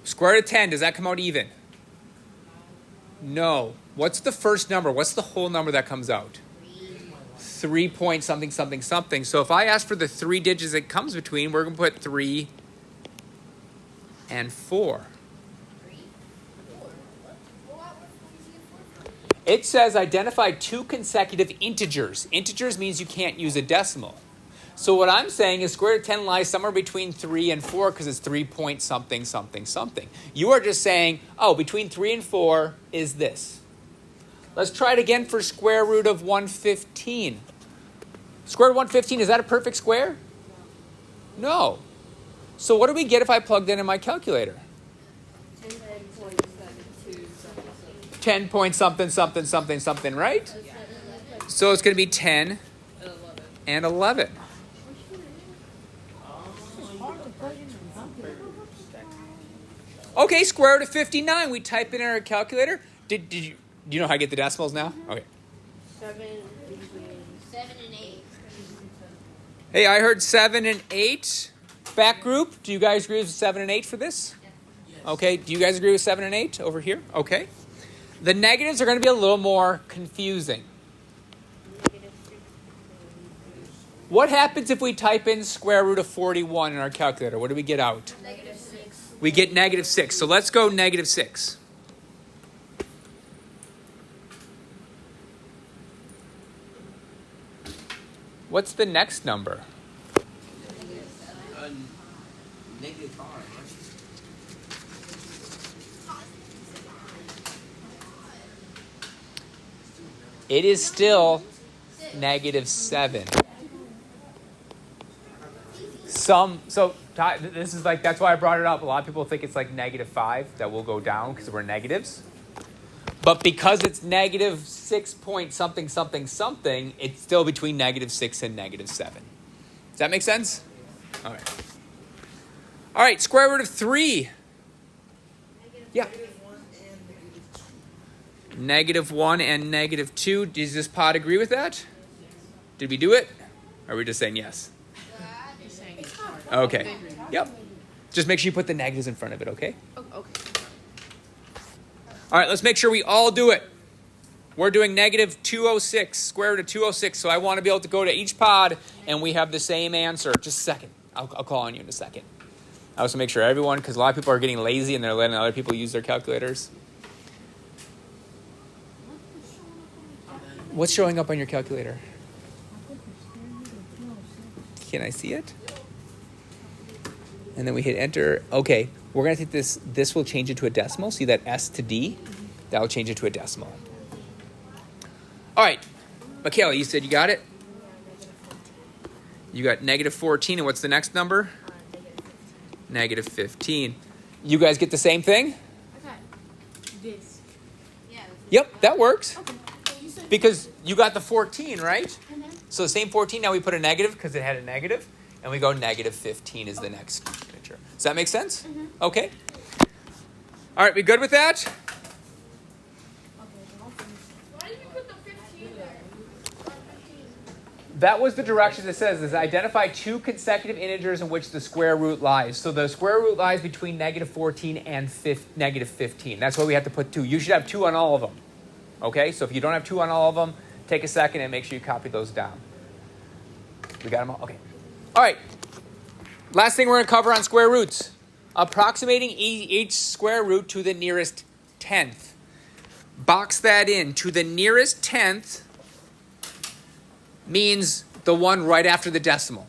Square root of 10, does that come out even? No. What's the first number? What's the whole number that comes out? 3 point something, something, something. So if I ask for the 3 digits it comes between, we're going to put 3 and 4. It says identify 2 consecutive integers. Integers means you can't use a decimal. So what I'm saying is square root of 10 lies somewhere between 3 and 4 because it's 3 point something, something, something. You are just saying, oh, between 3 and 4 is this. Let's try it again for square root of 115. Square root of 115, is that a perfect square? No. So what do we get if I plugged in my calculator? 10 point something, something, something, something, right? So it's going to be 10 and 11. Okay, square root of 59. We type in our calculator. Do you know how to get the decimals now? Okay. 7 and 8. Hey, I heard 7 and 8. Back group, do you guys agree with 7 and 8 for this? Yes. Okay, do you guys agree with 7 and 8 over here? Okay. The negatives are going to be a little more confusing. What happens if we type in square root of 41 in our calculator? What do we get out? Negative 6. We get negative 6. So let's go negative 6. What's the next number? Negative 5. It is still negative 7. This is like, that's why I brought it up. A lot of people think it's like negative 5 that will go down because we're negatives. But because it's negative 6 point something, something, something, it's still between negative 6 and negative 7. Does that make sense? All right. All right, square root of 3. Yeah. Negative 1 and negative 2. Does this pod agree with that? Did we do it? Or are we just saying yes? Okay. Yep. Just make sure you put the negatives in front of it, okay? Oh, okay. All right, let's make sure we all do it. We're doing negative 206, square root of 206. So I want to be able to go to each pod and we have the same answer. Just a second. I'll call on you in a second. I also make sure everyone, because a lot of people are getting lazy and they're letting other people use their calculators. What's showing up on your calculator? Can I see it? And then we hit enter. Okay, we're going to take this. This will change it to a decimal. See that S to D? That will change it to a decimal. All right. Michaela, you said you got it? You got negative 14. And what's the next number? Negative 15. You guys get the same thing? Okay. This. Yeah. Yep, that works. Okay. So Because you got the 14, right? So the same 14, now we put a negative because it had a negative. And we go negative 15 is the next integer. Does that make sense? Mm-hmm. Okay. All right, we good with that? why did you put the 15 there? That was the direction that says is identify 2 consecutive integers in which the square root lies. So the square root lies between negative 14 and negative 15. That's why we have to put 2. You should have 2 on all of them. Okay, so if you don't have 2 on all of them, take a second and make sure you copy those down. We got them all? Okay. All right. Last thing we're going to cover on square roots. Approximating each square root to the nearest tenth. Box that in. To the nearest tenth means the one right after the decimal.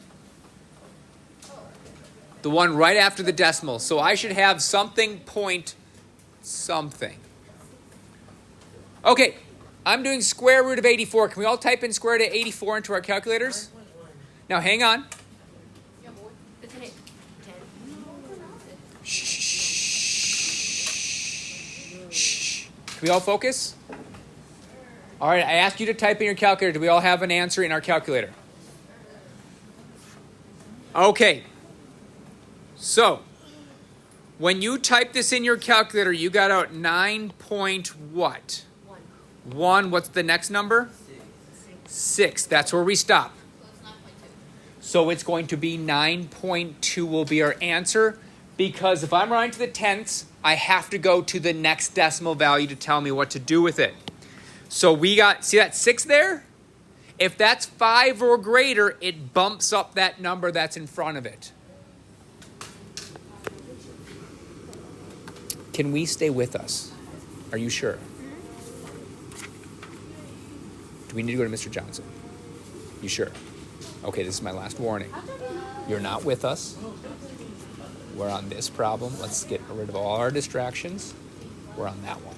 The one right after the decimal. So I should have something point something. Okay, I'm doing square root of 84. Can we all type in square root of 84 into our calculators? Now hang on. Yeah, boy. It's 10. Shh. Can we all focus? All right, I asked you to type in your calculator. Do we all have an answer in our calculator? Okay. So, when you type this in your calculator, you got out 9 point what? 1. What's the next number? 6. That's where we stop. So it's going to be 9.2 will be our answer Because if I'm rounding to the tenths, I have to go to the next decimal value to tell me what to do with it. So we got, see that 6 there? If that's 5 or greater, it bumps up that number that's in front of it. Can we stay with us? Are you sure? Do we need to go to Mr. Johnson? You sure? Okay, this is my last warning. You're not with us. We're on this problem. Let's get rid of all our distractions. We're on that one.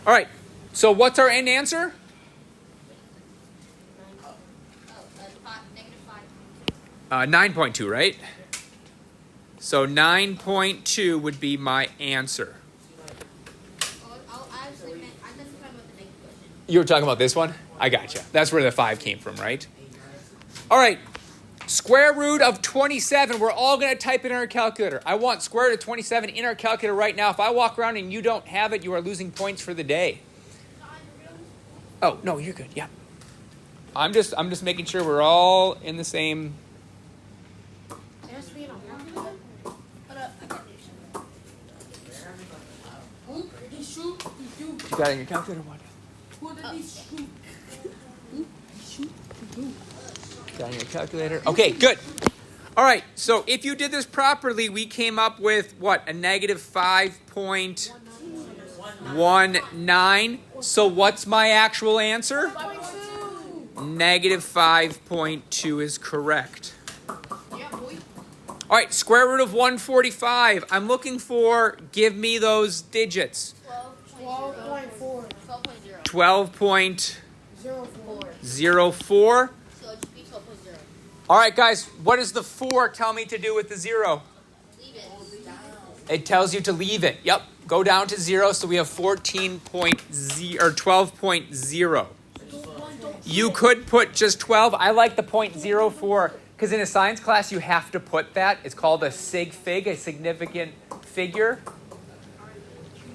All right, so what's our end answer? -5. 9.2, right? So 9.2 would be my answer. You were talking about this one? I gotcha. That's where the 5 came from, right? All right. Square root of 27. We're all going to type it in our calculator. I want square root of 27 in our calculator right now. If I walk around and you don't have it, you are losing points for the day. Oh, no, you're good. Yeah. I'm just making sure we're all in the same. You got it in your calculator? What? Got it in your calculator? Okay, good. All right, so if you did this properly, we came up with what? A -5.19. So what's my actual answer? -5.2 is correct. All right, square root of 145. I'm looking for, give me those digits. 12.4. 12.04. So it should be 12.0. All right, guys, what does the 4 tell me to do with the 0? Leave it. It tells you to leave it. Yep, go down to 0, so we have 14.0 or 12.0. You could put just 12. I like the 0.04 because in a science class you have to put that. It's called a sig fig, a significant figure.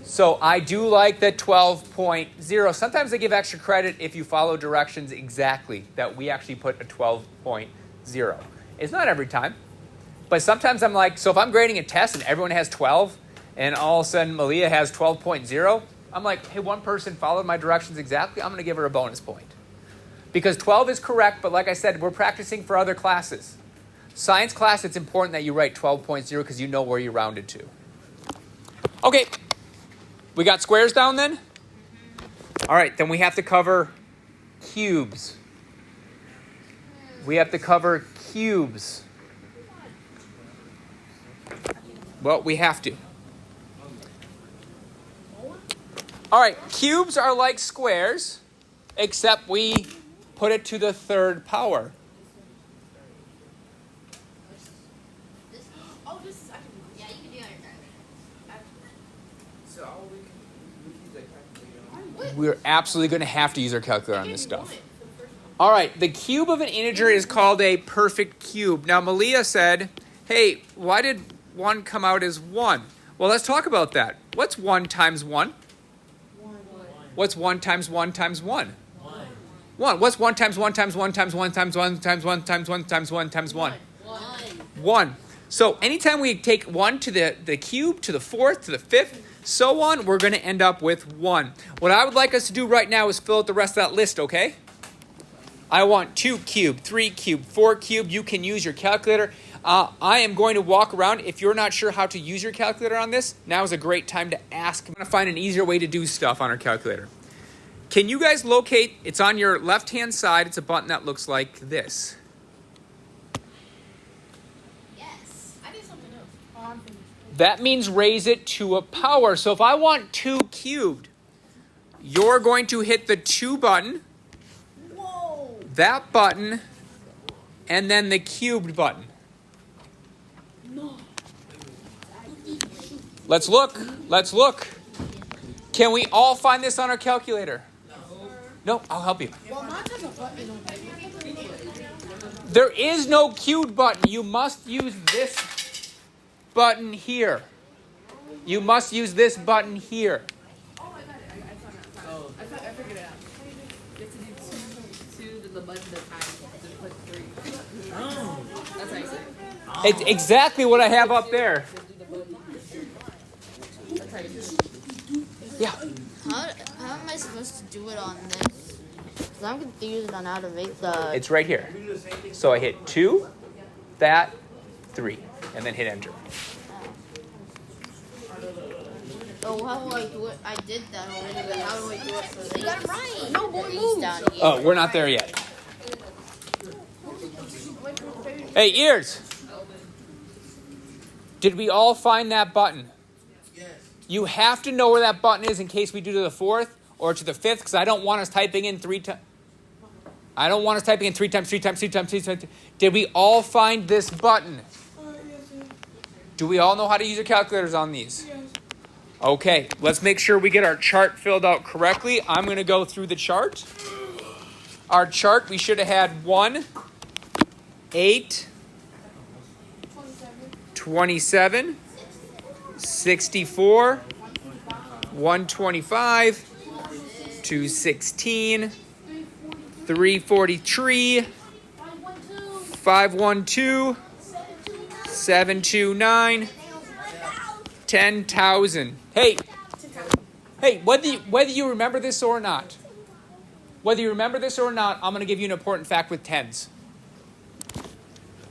So I do like the 12.0. Sometimes they give extra credit if you follow directions exactly, that we actually put a 12.0. It's not every time. But sometimes I'm like, so if I'm grading a test and everyone has 12, and all of a sudden Malia has 12.0, I'm like, hey, one person followed my directions exactly, I'm going to give her a bonus point. Because 12 is correct, but like I said, we're practicing for other classes. Science class, it's important that you write 12.0 because you know where you rounded to. Okay. We got squares down then? All right, then we have to cover cubes. We have to cover cubes. Well, we have to. All right, cubes are like squares, except we put it to the 3rd power. Oh, this is. Yeah, you can do it on your So we can use that calculator. We're absolutely going to have to use our calculator on this stuff. All right, the cube of an integer is called a perfect cube. Now, Malia said, hey, why did 1 come out as 1? Well, let's talk about that. What's 1 times 1? 1. What's 1 times 1 times 1? 1. What's 1 times 1 times 1 times 1 times 1 times 1 times 1 times 1 times 1? 1. So anytime we take 1 to the cube, to the 4th, to the 5th, so on, we're going to end up with 1. What I would like us to do right now is fill out the rest of that list, okay? I want 2 cubed, 3 cubed, 4 cubed. You can use your calculator. I am going to walk around. If you're not sure how to use your calculator on this, now is a great time to ask. I'm going to find an easier way to do stuff on our calculator. Can you guys locate, it's on your left-hand side, it's a button that looks like this. Yes. I did something else. Oh, I'm finished. That means raise it to a power. So if I want 2 cubed, you're going to hit the 2 button, Whoa. that button, and then the cubed button. No. Let's look. Let's look. Can we all find this on our calculator? No, I'll help you. Well, mine has a button on it. There is no cubed button. You must use this button here. You must use this button here. Oh, I got it. I found it. I figured it out. You have to do 2 to the button the time. Then put 3. Oh. That's how you say it. It's exactly what I have up there. Yeah. How am I supposed to do it on this? Because I'm confused on how to make the... It's right here. So I hit 2, that, 3, and then hit enter. Oh, how do I do it? I did that already, but how do I do it for these? You got it right. No, boy, move. Down here. Oh, we're not there yet. Hey, ears. Did we all find that button? Yes. You have to know where that button is in case we do to the 4th or to the 5th, because I don't want us typing in 3 times. I don't want us typing in 3 times, 3 times, 3 times, 3 times. Did we all find this button? Do we all know how to use your calculators on these? Yes. Okay, let's make sure we get our chart filled out correctly. I'm going to go through the chart. Our chart, we should have had 1, 8, 27, 64, 125, 216, 343, 512, 729, 10,000. Hey, whether you remember this or not, I'm going to give you an important fact with tens.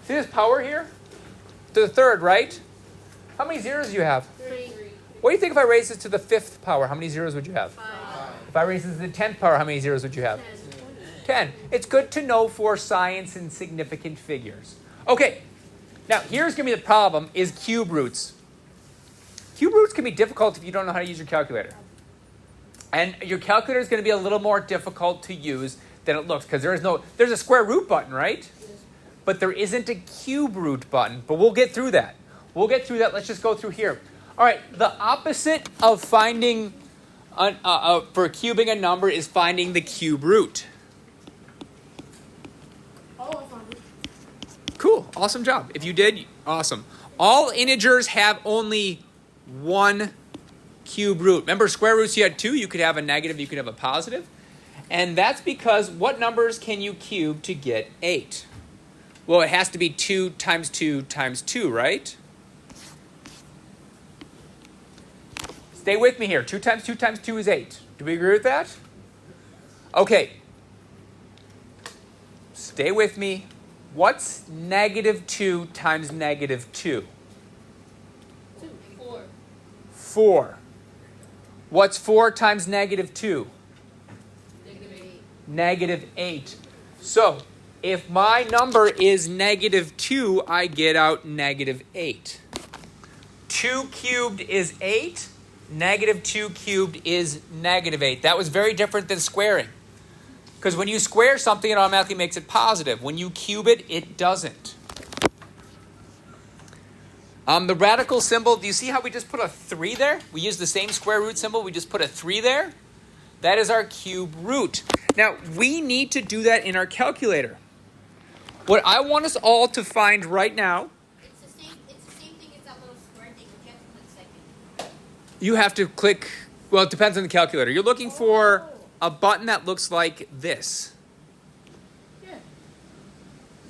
See this power here? To the 3rd, right? How many zeros do you have? 3. What do you think if I raise this to the 5th power? How many zeros would you have? 5. If I raise this to the 10th power, how many zeros would you have? 10. It's good to know for science and significant figures. Okay, now here's going to be the problem, is cube roots. Cube roots can be difficult if you don't know how to use your calculator. And your calculator is going to be a little more difficult to use than it looks, because there's a square root button, right? But there isn't a cube root button, but we'll get through that. Let's just go through here. All right, the opposite of finding, for cubing a number is finding the cube root. Cool, awesome job. If you did, awesome. All integers have only one cube root. Remember, square roots, you had 2. You could have a negative, you could have a positive. And that's because what numbers can you cube to get 8? Well, it has to be 2 times 2 times 2, right? Stay with me here. 2 times 2 times 2 is 8. Do we agree with that? Okay. Stay with me. What's negative 2 times negative 2? 4. 4. What's 4 times negative 2? Negative 8. So, if my number is negative 2, I get out negative 8. 2 cubed is 8. Negative 2 cubed is negative 8. That was very different than squaring. Because when you square something, it automatically makes it positive. When you cube it, it doesn't. The radical symbol, do you see how we just put a 3 there? We use the same square root symbol, we just put a 3 there. That is our cube root. Now, we need to do that in our calculator. What I want us all to find right now, It's the same thing as that little square thing. You have to click second. you have to click, well, it depends on the calculator. You're looking for a button that looks like this. Yeah. You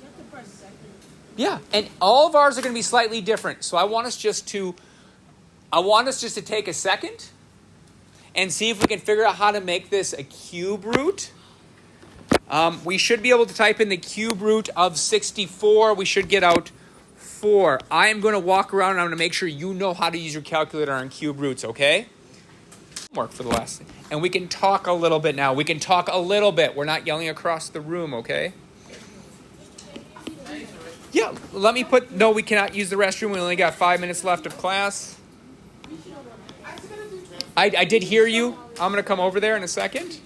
have to press second. Yeah, and all of ours are going to be slightly different. So I want us just to take a second and see if we can figure out how to make this a cube root. We should be able to type in the cube root of 64. We should get out 4. I am going to walk around and I'm going to make sure you know how to use your calculator on cube roots, okay? Homework for the last thing. And we can talk a little bit now. We can talk a little bit. We're not yelling across the room, okay? Yeah, no, we cannot use the restroom. We only got 5 minutes left of class. I did hear you. I'm going to come over there in a second.